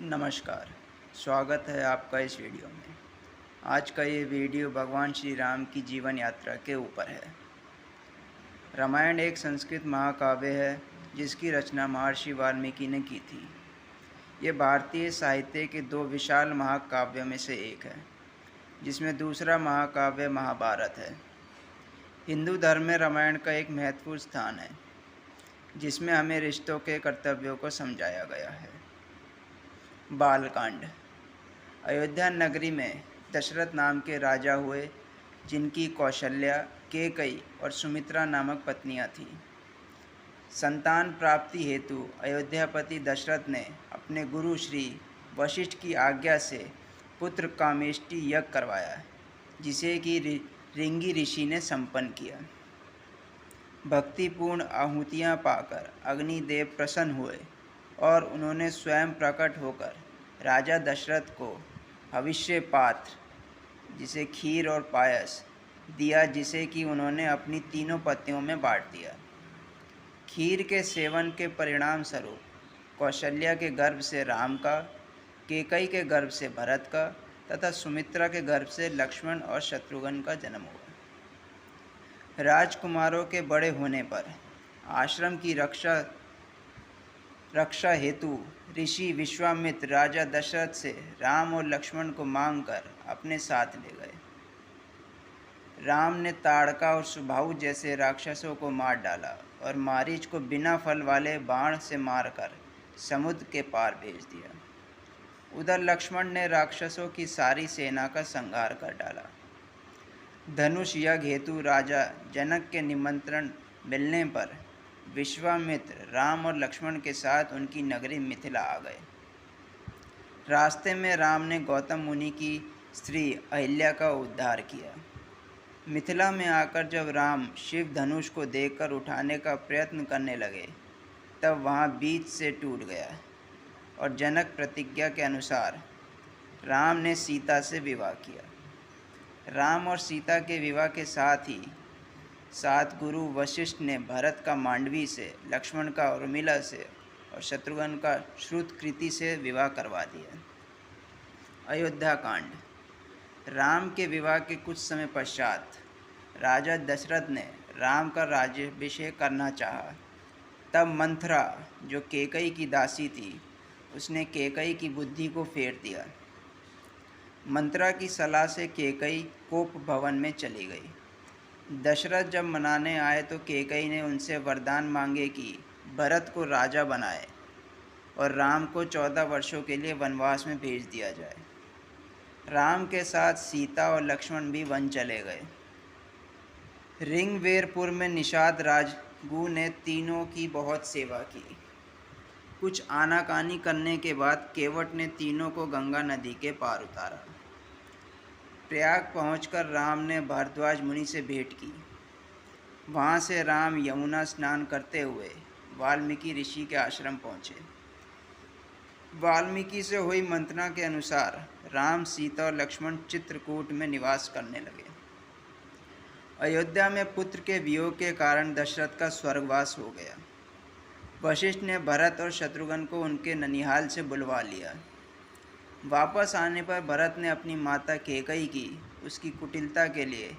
नमस्कार, स्वागत है आपका इस वीडियो में। आज का ये वीडियो भगवान श्री राम की जीवन यात्रा के ऊपर है। रामायण एक संस्कृत महाकाव्य है जिसकी रचना महर्षि वाल्मीकि ने की थी। ये भारतीय साहित्य के दो विशाल महाकाव्यों में से एक है, जिसमें दूसरा महाकाव्य महाभारत है। हिंदू धर्म में रामायण का एक महत्वपूर्ण स्थान है, जिसमें हमें रिश्तों के कर्तव्यों को समझाया गया है। बालकांड। अयोध्या नगरी में दशरथ नाम के राजा हुए, जिनकी कौशल्या, केकई और सुमित्रा नामक पत्नियां थीं। संतान प्राप्ति हेतु अयोध्यापति दशरथ ने अपने गुरु श्री वशिष्ठ की आज्ञा से पुत्र कामेष्टि यज्ञ करवाया, जिसे कि रिंगी ऋषि ने संपन्न किया। भक्तिपूर्ण आहुतियाँ पाकर अग्निदेव प्रसन्न हुए और उन्होंने स्वयं प्रकट होकर राजा दशरथ को भविष्य पात्र, जिसे खीर और पायस दिया, जिसे कि उन्होंने अपनी तीनों पत्नियों में बांट दिया। खीर के सेवन के परिणाम स्वरूप कौशल्या के गर्भ से राम का, केकई के गर्भ से भरत का तथा सुमित्रा के गर्भ से लक्ष्मण और शत्रुघ्न का जन्म हुआ। राजकुमारों के बड़े होने पर आश्रम की रक्षा हेतु ऋषि विश्वामित्र राजा दशरथ से राम और लक्ष्मण को मांगकर अपने साथ ले गए। राम ने ताड़का और सुबाहु जैसे राक्षसों को मार डाला और मारीच को बिना फल वाले बाण से मारकर समुद्र के पार भेज दिया। उधर लक्ष्मण ने राक्षसों की सारी सेना का संहार कर डाला। धनुष यज्ञ हेतु राजा जनक के निमंत्रण मिलने पर विश्वामित्र राम और लक्ष्मण के साथ उनकी नगरी मिथिला आ गए। रास्ते में राम ने गौतम मुनि की स्त्री अहिल्या का उद्धार किया। मिथिला में आकर जब राम शिव धनुष को देखकर उठाने का प्रयत्न करने लगे, तब वहाँ बीच से टूट गया और जनक प्रतिज्ञा के अनुसार राम ने सीता से विवाह किया। राम और सीता के विवाह के साथ ही गुरु वशिष्ठ ने भरत का मांडवी से, लक्ष्मण का उर्मिला से और शत्रुघ्न का श्रुतकृति से विवाह करवा दिया। अयोध्या कांड। राम के विवाह के कुछ समय पश्चात राजा दशरथ ने राम का राज्याभिषेक करना चाहा। तब मंथरा, जो केकई की दासी थी, उसने केकई की बुद्धि को फेर दिया। मंथरा की सलाह से केकई कोप भवन में चली गई। दशरथ जब मनाने आए तो केकई ने उनसे वरदान मांगे कि भरत को राजा बनाए और राम को 14 वर्षों के लिए वनवास में भेज दिया जाए। राम के साथ सीता और लक्ष्मण भी वन चले गए। ऋंगवेरपुर में निषाद राजगु ने तीनों की बहुत सेवा की। कुछ आनाकानी करने के बाद केवट ने तीनों को गंगा नदी के पार उतारा। प्रयाग पहुंचकर राम ने भारद्वाज मुनि से भेंट की। वहां से राम यमुना स्नान करते हुए वाल्मीकि ऋषि के आश्रम पहुंचे। वाल्मीकि से हुई मंत्रणा के अनुसार राम, सीता और लक्ष्मण चित्रकूट में निवास करने लगे। अयोध्या में पुत्र के वियोग के कारण दशरथ का स्वर्गवास हो गया। वशिष्ठ ने भरत और शत्रुघ्न को उनके ननिहाल से बुलवा लिया। वापस आने पर भरत ने अपनी माता केकई की उसकी कुटिलता के लिए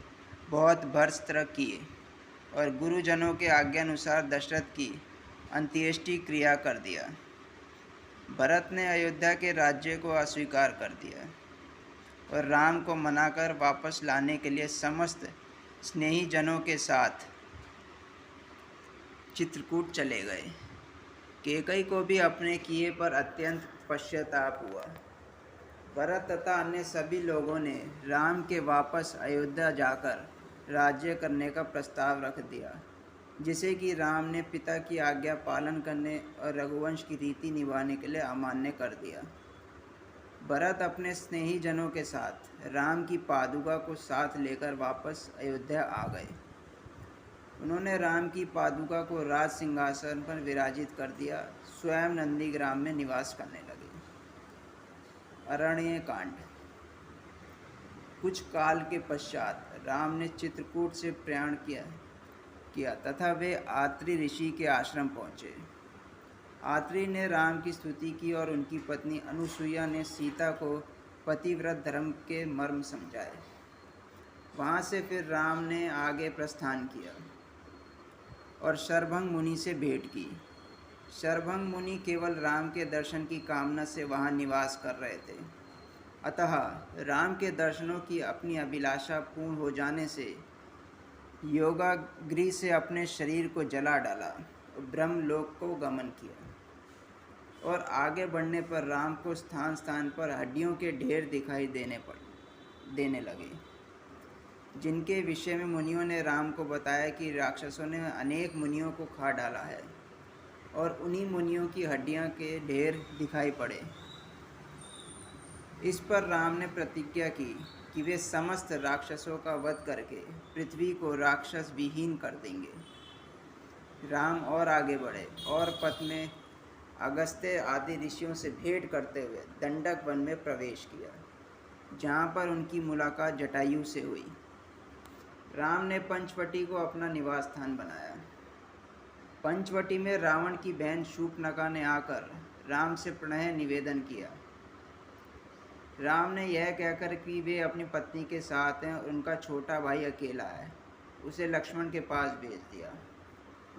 बहुत भर्त्सक किए और गुरुजनों के आज्ञानुसार दशरथ की अंत्येष्टि क्रिया कर दिया। भरत ने अयोध्या के राज्य को अस्वीकार कर दिया और राम को मनाकर वापस लाने के लिए समस्त स्नेही जनों के साथ चित्रकूट चले गए। केकई को भी अपने किए पर अत्यंत पश्चाताप हुआ। भरत तथा अन्य सभी लोगों ने राम के वापस अयोध्या जाकर राज्य करने का प्रस्ताव रख दिया, जिसे कि राम ने पिता की आज्ञा पालन करने और रघुवंश की रीति निभाने के लिए अमान्य कर दिया। भरत अपने स्नेही जनों के साथ राम की पादुका को साथ लेकर वापस अयोध्या आ गए। उन्होंने राम की पादुका को राज सिंहासन पर विराजित कर दिया, स्वयं नंदीग्राम में निवास करने लगे। अरण्य कांड। कुछ काल के पश्चात राम ने चित्रकूट से प्रयाण किया तथा वे आत्रि ऋषि के आश्रम पहुँचे। आत्रेय ने राम की स्तुति की और उनकी पत्नी अनुसुईया ने सीता को पतिव्रत धर्म के मर्म समझाए। वहाँ से फिर राम ने आगे प्रस्थान किया और शरभंग मुनि से भेंट की। शरभंग मुनि केवल राम के दर्शन की कामना से वहाँ निवास कर रहे थे। अतः राम के दर्शनों की अपनी अभिलाषा पूर्ण हो जाने से योगाग्नि से अपने शरीर को जला डाला और ब्रह्मलोक को गमन किया। और आगे बढ़ने पर राम को स्थान स्थान पर हड्डियों के ढेर दिखाई देने लगे, जिनके विषय में मुनियों ने राम को बताया कि राक्षसों ने अनेक मुनियों को खा डाला है और उन्हीं मुनियों की हड्डियां के ढेर दिखाई पड़े। इस पर राम ने प्रतिज्ञा की कि वे समस्त राक्षसों का वध करके पृथ्वी को राक्षस विहीन कर देंगे। राम और आगे बढ़े और पथ में अगस्त्य आदि ऋषियों से भेंट करते हुए दंडक वन में प्रवेश किया, जहाँ पर उनकी मुलाकात जटायु से हुई। राम ने पंचवटी को अपना निवास स्थान बनाया। पंचवटी में रावण की बहन शूर्पणखा ने आकर राम से प्रणय निवेदन किया। राम ने यह कहकर कि वे अपनी पत्नी के साथ हैं और उनका छोटा भाई अकेला है, उसे लक्ष्मण के पास भेज दिया।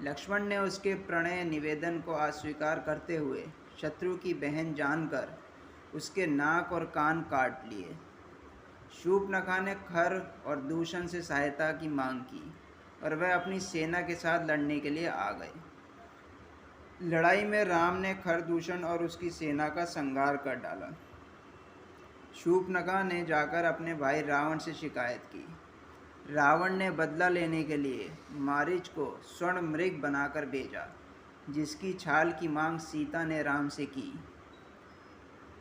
लक्ष्मण ने उसके प्रणय निवेदन को अस्वीकार करते हुए शत्रु की बहन जानकर उसके नाक और कान काट लिए। शूर्पणखा ने खर और दूषण से सहायता की मांग की और वह अपनी सेना के साथ लड़ने के लिए आ गए। लड़ाई में राम ने खरदूषण और उसकी सेना का संहार कर डाला। शूर्पणखा ने जाकर अपने भाई रावण से शिकायत की। रावण ने बदला लेने के लिए मारीच को स्वर्ण मृग बनाकर भेजा, जिसकी छाल की मांग सीता ने राम से की।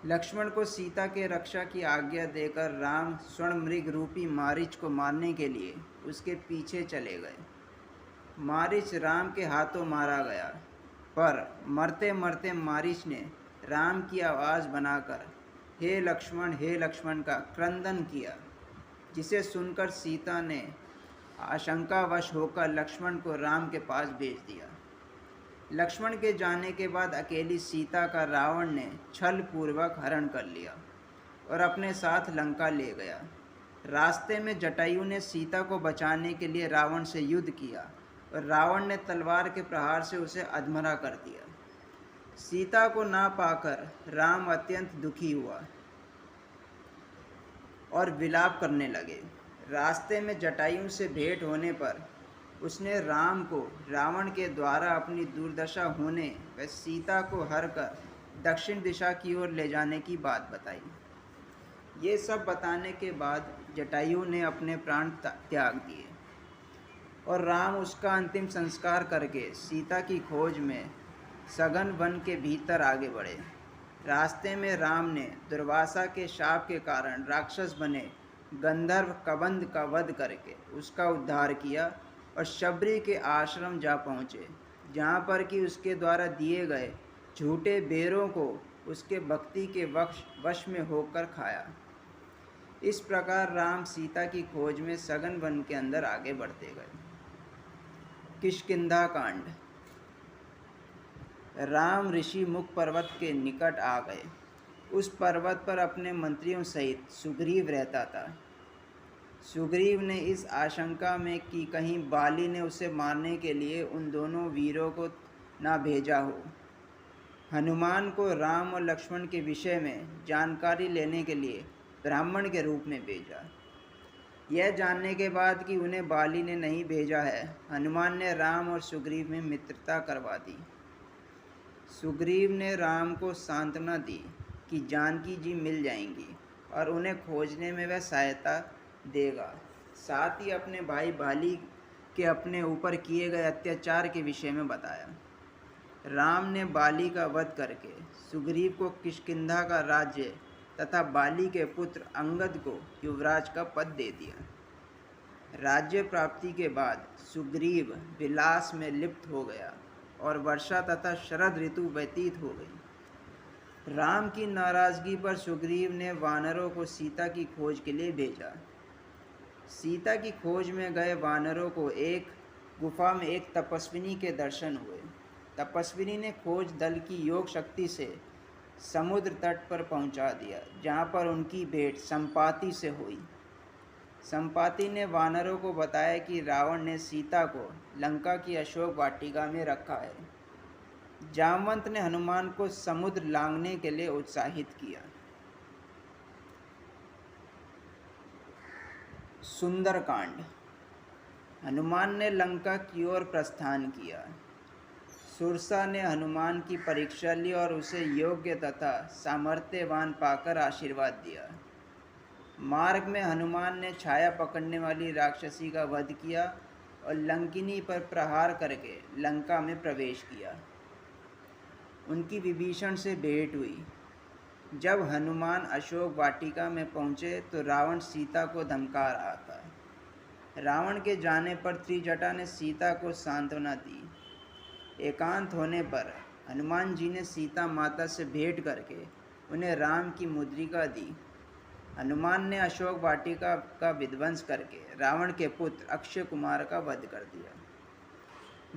लक्ष्मण को सीता के रक्षा की आज्ञा देकर राम स्वर्ण मृग रूपी मारीच को मारने के लिए उसके पीछे चले गए। मारीच राम के हाथों मारा गया, पर मरते मरते मारीच ने राम की आवाज़ बनाकर हे लक्ष्मण का क्रंदन किया, जिसे सुनकर सीता ने आशंकावश होकर लक्ष्मण को राम के पास भेज दिया। लक्ष्मण के जाने के बाद अकेली सीता का रावण ने छल पूर्वक हरण कर लिया और अपने साथ लंका ले गया। रास्ते में जटायु ने सीता को बचाने के लिए रावण से युद्ध किया और रावण ने तलवार के प्रहार से उसे अधमरा कर दिया। सीता को ना पाकर राम अत्यंत दुखी हुआ और विलाप करने लगे। रास्ते में जटायु से भेंट होने पर उसने राम को रावण के द्वारा अपनी दुर्दशा होने व सीता को हर कर दक्षिण दिशा की ओर ले जाने की बात बताई। ये सब बताने के बाद जटायु ने अपने प्राण त्याग दिए और राम उसका अंतिम संस्कार करके सीता की खोज में सघन वन के भीतर आगे बढ़े। रास्ते में राम ने दुर्वासा के शाप के कारण राक्षस बने गंधर्व कबंध का वध करके उसका उद्धार किया और शबरी के आश्रम जा पहुँचे, जहाँ पर कि उसके द्वारा दिए गए झूठे बेरों को उसके भक्ति के वश में होकर खाया। इस प्रकार राम सीता की खोज में सघन वन के अंदर आगे बढ़ते गए। किष्किंधा कांड। राम ऋषि मुख पर्वत के निकट आ गए। उस पर्वत पर अपने मंत्रियों सहित सुग्रीव रहता था। सुग्रीव ने इस आशंका में कि कहीं बाली ने उसे मारने के लिए उन दोनों वीरों को ना भेजा हो, हनुमान को राम और लक्ष्मण के विषय में जानकारी लेने के लिए ब्राह्मण के रूप में भेजा। यह जानने के बाद कि उन्हें बाली ने नहीं भेजा है, हनुमान ने राम और सुग्रीव में मित्रता करवा दी। सुग्रीव ने राम को सांत्वना दी कि जानकी जी मिल जाएंगी और उन्हें खोजने में वह सहायता देगा। साथ ही अपने भाई बाली के अपने ऊपर किए गए अत्याचार के विषय में बताया। राम ने बाली का वध करके सुग्रीव को किष्किंधा का राज्य तथा बाली के पुत्र अंगद को युवराज का पद दे दिया। राज्य प्राप्ति के बाद सुग्रीव विलास में लिप्त हो गया और वर्षा तथा शरद ऋतु व्यतीत हो गई। राम की नाराज़गी पर सुग्रीव ने वानरों को सीता की खोज के लिए भेजा। सीता की खोज में गए वानरों को एक गुफा में एक तपस्विनी के दर्शन हुए तपस्विनी ने खोज दल की योग शक्ति से समुद्र तट पर पहुंचा दिया, जहां पर उनकी भेंट संपाति से हुई। संपाति ने वानरों को बताया कि रावण ने सीता को लंका की अशोक वाटिका में रखा है। जामवंत ने हनुमान को समुद्र लांघने के लिए उत्साहित किया। सुंदरकांड। हनुमान ने लंका की ओर प्रस्थान किया। सुरसा ने हनुमान की परीक्षा ली और उसे योग्य तथा सामर्थ्यवान पाकर आशीर्वाद दिया। मार्ग में हनुमान ने छाया पकड़ने वाली राक्षसी का वध किया और लंकिनी पर प्रहार करके लंका में प्रवेश किया। उनकी विभीषण से भेंट हुई। जब हनुमान अशोक वाटिका में पहुँचे तो रावण सीता को धमका रहा था। रावण के जाने पर त्रिजटा ने सीता को सांत्वना दी। एकांत होने पर हनुमान जी ने सीता माता से भेंट करके उन्हें राम की मुद्रिका दी। हनुमान ने अशोक वाटिका का विध्वंस करके रावण के पुत्र अक्षय कुमार का वध कर दिया।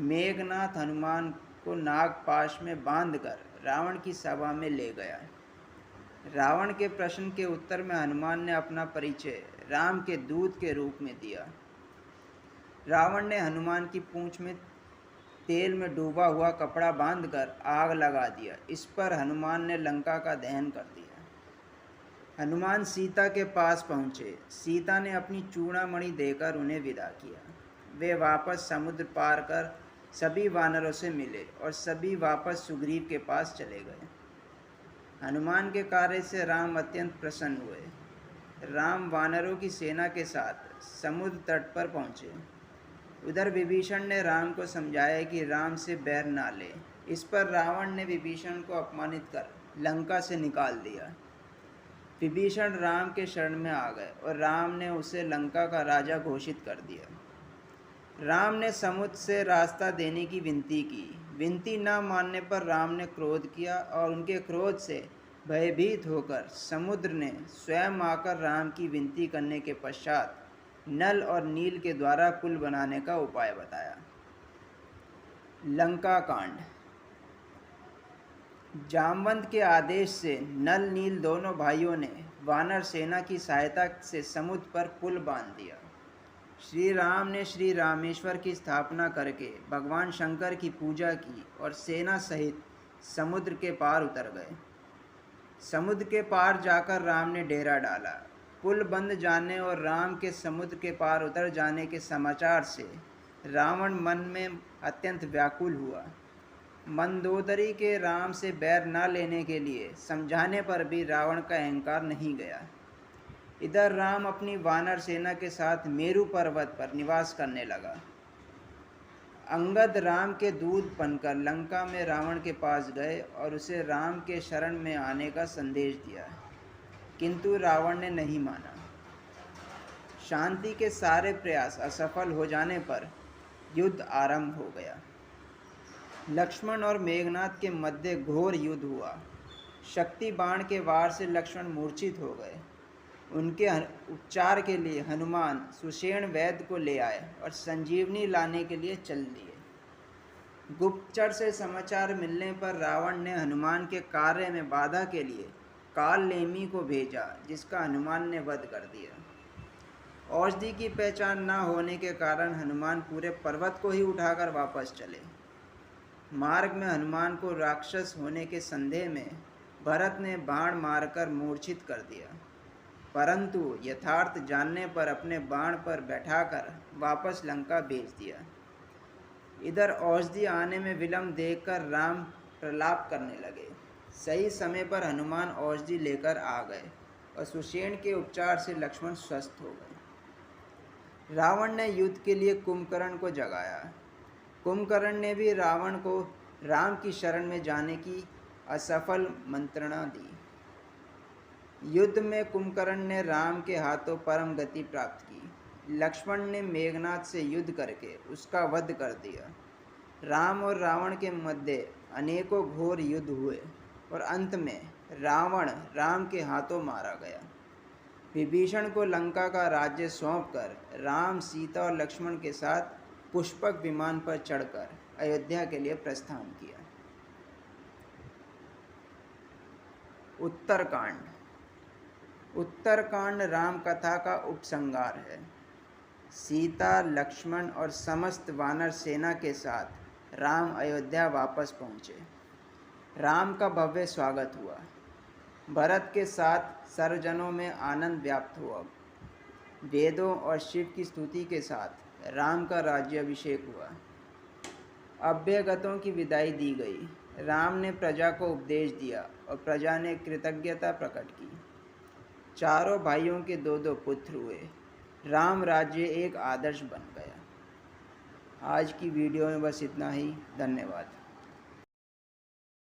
मेघनाथ हनुमान को नागपाश में बांधकर रावण की सभा में ले गया। रावण के प्रश्न के उत्तर में हनुमान ने अपना परिचय राम के दूत के रूप में दिया। रावण ने हनुमान की पूंछ में तेल में डूबा हुआ कपड़ा बांधकर आग लगा दिया। इस पर हनुमान ने लंका का दहन कर दिया। हनुमान सीता के पास पहुँचे। सीता ने अपनी चूड़ामणि देकर उन्हें विदा किया। वे वापस समुद्र पार कर सभी वानरों से मिले और सभी वापस सुग्रीव के पास चले गए। हनुमान के कार्य से राम अत्यंत प्रसन्न हुए। राम वानरों की सेना के साथ समुद्र तट पर पहुँचे। उधर विभीषण ने राम को समझाया कि राम से बैर ना ले। इस पर रावण ने विभीषण को अपमानित कर लंका से निकाल दिया। विभीषण राम के शरण में आ गए और राम ने उसे लंका का राजा घोषित कर दिया। राम ने समुद्र से रास्ता देने की विनती की। विनती न मानने पर राम ने क्रोध किया और उनके क्रोध से भयभीत होकर समुद्र ने स्वयं आकर राम की विनती करने के पश्चात नल और नील के द्वारा पुल बनाने का उपाय बताया। लंका कांड। जामवंत के आदेश से नल नील दोनों भाइयों ने वानर सेना की सहायता से समुद्र पर पुल बांध दिया। श्री राम ने श्री रामेश्वर की स्थापना करके भगवान शंकर की पूजा की और सेना सहित समुद्र के पार उतर गए। समुद्र के पार जाकर राम ने डेरा डाला। पुल बंद जाने और राम के समुद्र के पार उतर जाने के समाचार से रावण मन में अत्यंत व्याकुल हुआ। मंदोदरी के राम से बैर न लेने के लिए समझाने पर भी रावण का अहंकार नहीं गया। इधर राम अपनी वानर सेना के साथ मेरु पर्वत पर निवास करने लगा। अंगद राम के दूत बनकर लंका में रावण के पास गए और उसे राम के शरण में आने का संदेश दिया, किंतु रावण ने नहीं माना। शांति के सारे प्रयास असफल हो जाने पर युद्ध आरंभ हो गया। लक्ष्मण और मेघनाथ के मध्य घोर युद्ध हुआ। शक्ति बाण के वार से लक्ष्मण मूर्छित हो गए। उनके उपचार के लिए हनुमान सुषेण वैद्य को ले आए और संजीवनी लाने के लिए चल दिए। गुप्तचर से समाचार मिलने पर रावण ने हनुमान के कार्य में बाधा के लिए काल नेमी को भेजा, जिसका हनुमान ने वध कर दिया। औषधि की पहचान न होने के कारण हनुमान पूरे पर्वत को ही उठाकर वापस चले। मार्ग में हनुमान को राक्षस होने के संदेह में भरत ने बाण मारकर मूर्छित कर दिया, परंतु यथार्थ जानने पर अपने बाण पर बैठाकर वापस लंका भेज दिया। इधर औषधि आने में विलंब देखकर राम प्रलाप करने लगे। सही समय पर हनुमान औषधि लेकर आ गए और सुषेण के उपचार से लक्ष्मण स्वस्थ हो गए। रावण ने युद्ध के लिए कुंभकर्ण को जगाया। कुंभकर्ण ने भी रावण को राम की शरण में जाने की असफल मंत्रणा दी। युद्ध में कुंभकर्ण ने राम के हाथों परम गति प्राप्त की। लक्ष्मण ने मेघनाथ से युद्ध करके उसका वध कर दिया। राम और रावण के मध्य अनेकों घोर युद्ध हुए और अंत में रावण राम के हाथों मारा गया। विभीषण को लंका का राज्य सौंपकर राम, सीता और लक्ष्मण के साथ पुष्पक विमान पर चढ़कर अयोध्या के लिए प्रस्थान किया। उत्तरकांड। उत्तरकांड राम कथा का उपसंहार है। सीता, लक्ष्मण और समस्त वानर सेना के साथ राम अयोध्या वापस पहुँचे। राम का भव्य स्वागत हुआ। भरत के साथ सर्वजनों में आनंद व्याप्त हुआ। वेदों और शिव की स्तुति के साथ राम का राज्याभिषेक हुआ। अभ्यागतों की विदाई दी गई। राम ने प्रजा को उपदेश दिया और प्रजा ने कृतज्ञता प्रकट की। चारों भाइयों के दो दो पुत्र हुए। राम राज्य एक आदर्श बन गया। आज की वीडियो में बस इतना ही। धन्यवाद।